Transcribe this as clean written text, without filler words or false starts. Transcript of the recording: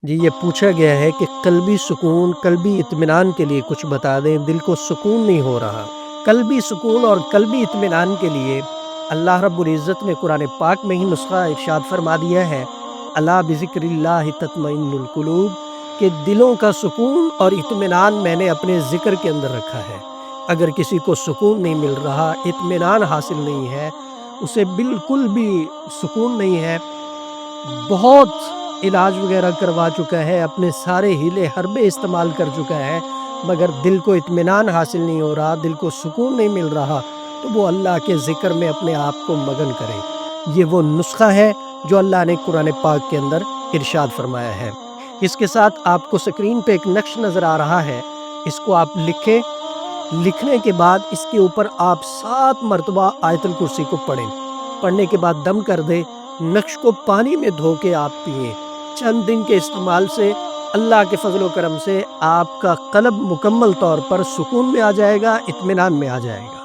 جی یہ پوچھا گیا ہے کہ قلبی سکون، قلبی اطمینان کے لیے کچھ بتا دیں، دل کو سکون نہیں ہو رہا۔ قلبی سکون اور قلبی اطمینان کے لیے اللہ رب العزت نے قرآن پاک میں ہی نسخہ ارشاد فرما دیا ہے، الا بذکر اللہ تطمئن القلوب، کہ دلوں کا سکون اور اطمینان میں نے اپنے ذکر کے اندر رکھا ہے۔ اگر کسی کو سکون نہیں مل رہا، اطمینان حاصل نہیں ہے، اسے بالکل بھی سکون نہیں ہے، بہت علاج وغیرہ کروا چکا ہے، اپنے سارے ہیلے حربے استعمال کر چکا ہے، مگر دل کو اطمینان حاصل نہیں ہو رہا، دل کو سکون نہیں مل رہا، تو وہ اللہ کے ذکر میں اپنے آپ کو مگن کرے۔ یہ وہ نسخہ ہے جو اللہ نے قرآن پاک کے اندر ارشاد فرمایا ہے۔ اس کے ساتھ آپ کو سکرین پہ ایک نقش نظر آ رہا ہے، اس کو آپ لکھیں۔ لکھنے کے بعد اس کے اوپر آپ 7 مرتبہ آیت الکرسی کو پڑھیں۔ پڑھنے کے بعد دم کر دیں، نقش کو پانی میں دھو کے آپ پئیں۔ چند دن کے استعمال سے اللہ کے فضل و کرم سے آپ کا قلب مکمل طور پر سکون میں آ جائے گا، اطمینان میں آ جائے گا۔